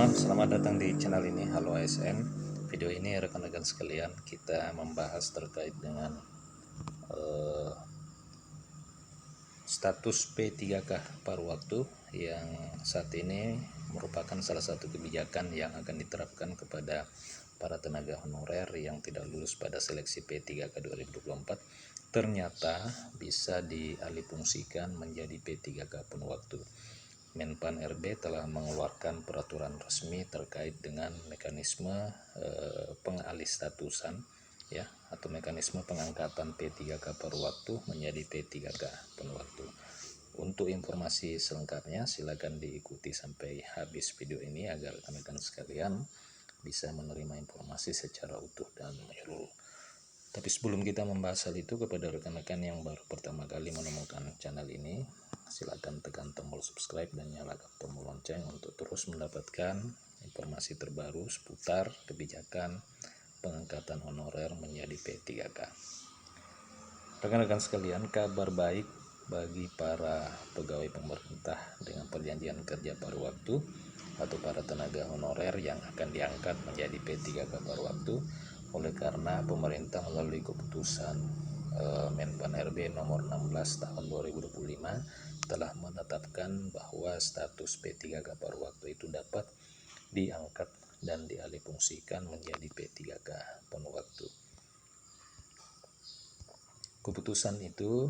teman-teman, selamat datang di channel ini. Halo ASN. Video ini rekan-rekan sekalian, kita membahas terkait dengan status P3K paruh waktu yang saat ini merupakan salah satu kebijakan yang akan diterapkan kepada para tenaga honorer yang tidak lulus pada seleksi P3K 2024. Ternyata bisa dialihfungsikan menjadi P3K penuh waktu. Menpan RB telah mengeluarkan peraturan resmi terkait dengan mekanisme pengalih statusan ya, atau mekanisme pengangkatan P3K paruh waktu menjadi P3K penuh waktu. Untuk informasi selengkapnya silakan diikuti sampai habis video ini agar rekan-rekan sekalian bisa menerima informasi secara utuh dan menyeluruh. Tapi sebelum kita membahas hal itu, kepada rekan-rekan yang baru pertama kali menemukan channel ini, silakan tekan tombol subscribe dan nyalakan tombol lonceng untuk terus mendapatkan informasi terbaru seputar kebijakan pengangkatan honorer menjadi P3K. Rekan-rekan sekalian, kabar baik bagi para pegawai pemerintah dengan perjanjian kerja paruh waktu atau para tenaga honorer yang akan diangkat menjadi P3K paruh waktu, oleh karena pemerintah melalui keputusan Menpan RB nomor 16 tahun 2025 telah menetapkan bahwa status P3K paruh waktu itu dapat diangkat dan dialihfungsikan menjadi P3K penuh waktu. Keputusan itu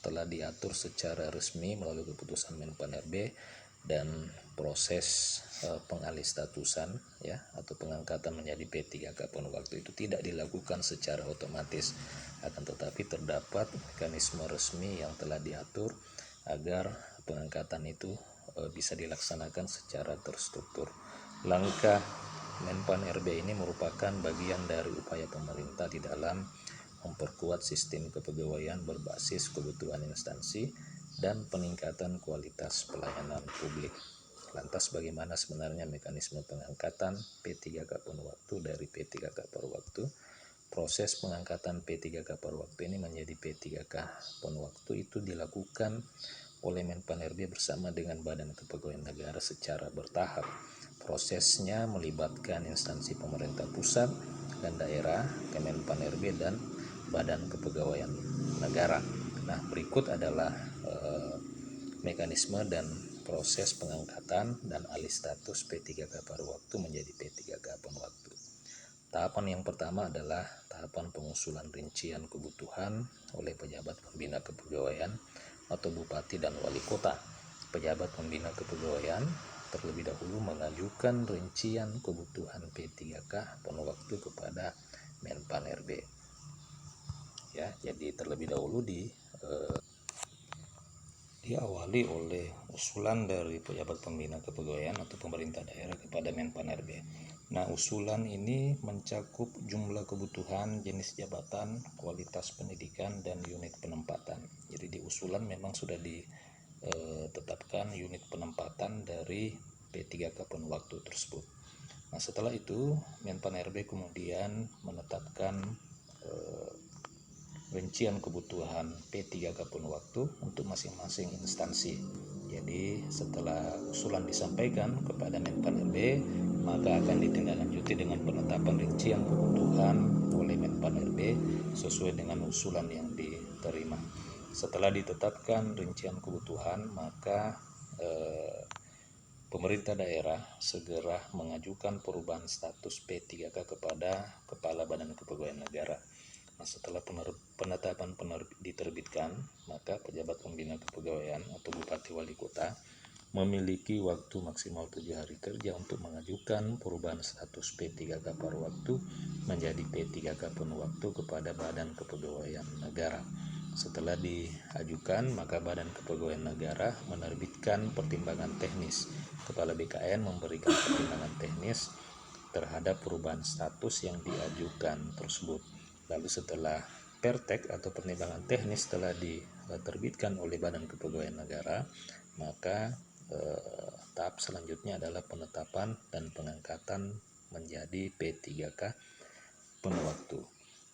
telah diatur secara resmi melalui keputusan Menpan RB, dan proses pengalih statusan ya atau pengangkatan menjadi P3K penuh waktu itu tidak dilakukan secara otomatis, akan tetapi terdapat mekanisme resmi yang telah diatur agar pengangkatan itu bisa dilaksanakan secara terstruktur. Langkah Menpan RB ini merupakan bagian dari upaya pemerintah di dalam memperkuat sistem kepegawaian berbasis kebutuhan instansi dan peningkatan kualitas pelayanan publik. Lantas bagaimana sebenarnya mekanisme pengangkatan P3K penuh waktu dari P3K paruh waktu? Proses pengangkatan P3K paruh waktu ini menjadi P3K penuh waktu itu dilakukan oleh Menpan RB bersama dengan Badan Kepegawaian Negara secara bertahap. Prosesnya melibatkan instansi pemerintah pusat dan daerah, Kemenpan RB dan Badan Kepegawaian Negara. Nah, berikut adalah mekanisme dan proses pengangkatan dan alih status P3K paruh waktu menjadi P3K penuh waktu. Tahapan yang pertama adalah tahapan pengusulan rincian kebutuhan oleh pejabat pembina kepegawaian atau bupati dan wali kota. Pejabat pembina kepegawaian terlebih dahulu mengajukan rincian kebutuhan P3K penuh waktu kepada Menpan RB. Ya, jadi terlebih dahulu diawali oleh usulan dari pejabat pembina kepegawaian atau pemerintah daerah kepada Menpan RB. Nah, usulan ini mencakup jumlah kebutuhan, jenis jabatan, kualitas pendidikan, dan unit penempatan. Jadi di usulan memang sudah ditetapkan unit penempatan dari P3K penuh waktu tersebut. Nah, setelah itu Menpan RB kemudian menetapkan rincian kebutuhan P3K penuh waktu untuk masing-masing instansi. Jadi setelah usulan disampaikan kepada Menpan RB, maka akan ditindaklanjuti dengan penetapan rincian kebutuhan oleh Menpan RB sesuai dengan usulan yang diterima. Setelah ditetapkan rincian kebutuhan, maka pemerintah daerah segera mengajukan perubahan status P3K kepada Kepala Badan Kepegawaian Negara. Nah, setelah penetapan diterbitkan, maka pejabat pembina kepegawaian atau bupati wali kota memiliki waktu maksimal 7 hari kerja untuk mengajukan perubahan status P3K paruh waktu menjadi P3K penuh waktu kepada Badan Kepegawaian Negara. Setelah diajukan, maka Badan Kepegawaian Negara menerbitkan pertimbangan teknis. Kepala BKN memberikan pertimbangan teknis terhadap perubahan status yang diajukan tersebut. Lalu setelah pertek atau pertimbangan teknis telah diterbitkan oleh Badan Kepegawaian Negara, maka tahap selanjutnya adalah penetapan dan pengangkatan menjadi P3K penuh waktu.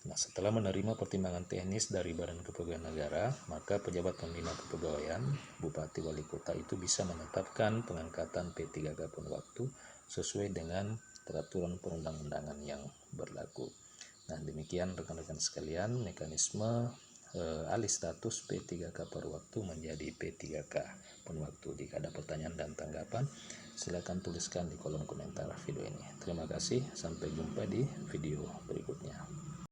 Nah, setelah menerima pertimbangan teknis dari Badan Kepegawaian Negara, maka pejabat pembina kepegawaian, Bupati Wali Kota itu bisa menetapkan pengangkatan P3K pun waktu sesuai dengan peraturan perundang-undangan yang berlaku. Nah, demikian rekan-rekan sekalian mekanisme alih status P3K per waktu menjadi P3K pun waktu. Jika ada pertanyaan dan tanggapan, silakan tuliskan di kolom komentar video ini. Terima kasih, sampai jumpa di video berikutnya.